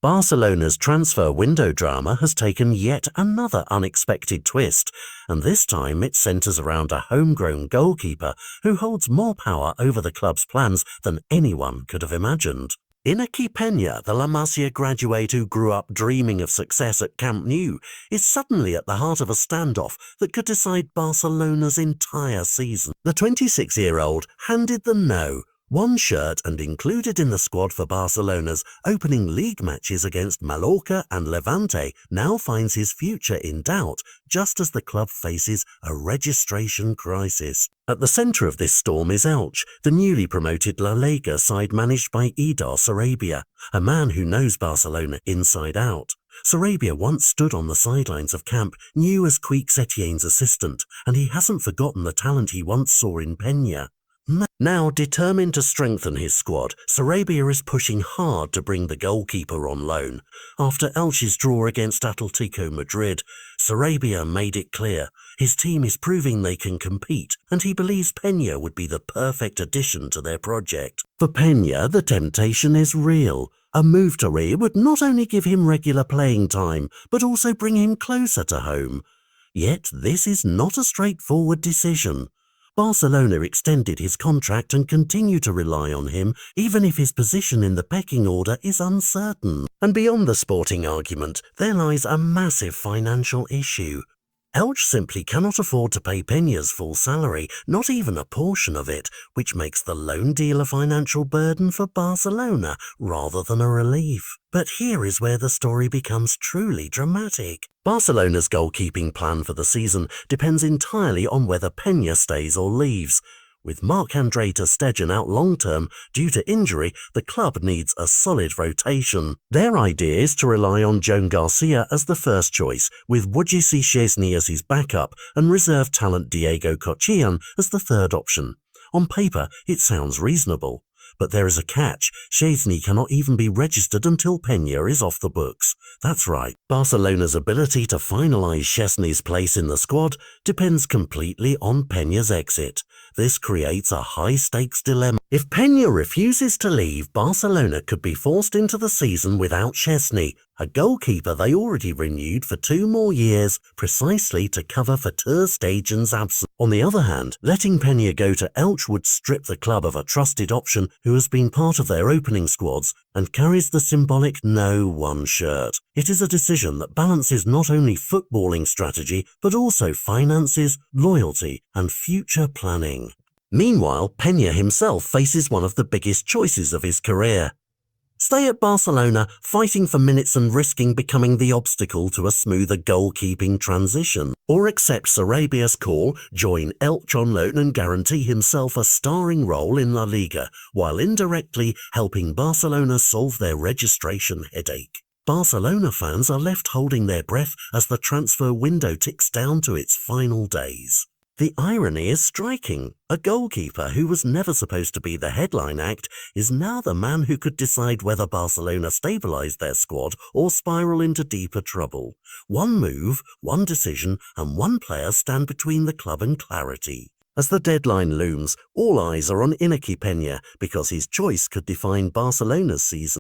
Barcelona's transfer window drama has taken yet another unexpected twist, and this time it centres around a homegrown goalkeeper who holds more power over the club's plans than anyone could have imagined. Peña, the La Masia graduate who grew up dreaming of success at Camp Nou, is suddenly at the heart of a standoff that could decide Barcelona's entire season. The 26-year-old handed the no, one shirt and included in the squad for Barcelona's opening league matches against Mallorca and Levante, now finds his future in doubt just as the club faces a registration crisis. At the centre of this storm is Elche, the newly promoted La Liga side managed by Idar Sarabia, a man who knows Barcelona inside out. Sarabia once stood on the sidelines of camp, new as Quique Setien's assistant, and he hasn't forgotten the talent he once saw in Peña. Now determined to strengthen his squad, Sarabia is pushing hard to bring the goalkeeper on loan. After Elche's draw against Atletico Madrid, Sarabia made it clear his team is proving they can compete, and he believes Peña would be the perfect addition to their project. For Peña, the temptation is real. A move to Rio would not only give him regular playing time, but also bring him closer to home. Yet this is not a straightforward decision. Barcelona extended his contract and continue to rely on him, even if his position in the pecking order is uncertain. And beyond the sporting argument, there lies a massive financial issue. Elche simply cannot afford to pay Peña's full salary, not even a portion of it, which makes the loan deal a financial burden for Barcelona rather than a relief. But here is where the story becomes truly dramatic. Barcelona's goalkeeping plan for the season depends entirely on whether Peña stays or leaves. With Marc-André ter Stegen out long-term due to injury, the club needs a solid rotation. Their idea is to rely on Joan Garcia as the first choice, with Wojciech Szczęsny as his backup and reserve talent Diego Kochian as the third option. On paper, it sounds reasonable. But there is a catch. Szczęsny cannot even be registered until Peña is off the books. That's right. Barcelona's ability to finalise Szczęsny's place in the squad depends completely on Peña's exit. This creates a high-stakes dilemma. If Peña refuses to leave, Barcelona could be forced into the season without Szczęsny, a goalkeeper they already renewed for 2 more years precisely to cover for ter Stegen's absence. On the other hand, letting Peña go to Elche would strip the club of a trusted option who has been part of their opening squads and carries the symbolic no one shirt. It is a decision that balances not only footballing strategy but also finances, loyalty and future planning. Meanwhile, Peña himself faces one of the biggest choices of his career. Stay at Barcelona, fighting for minutes and risking becoming the obstacle to a smoother goalkeeping transition, or accept Sarabia's call, join Elche on loan and guarantee himself a starring role in La Liga, while indirectly helping Barcelona solve their registration headache. Barcelona fans are left holding their breath as the transfer window ticks down to its final days. The irony is striking. A goalkeeper who was never supposed to be the headline act is now the man who could decide whether Barcelona stabilise their squad or spiral into deeper trouble. One move, one decision, and one player stand between the club and clarity. As the deadline looms, all eyes are on Peña because his choice could define Barcelona's season.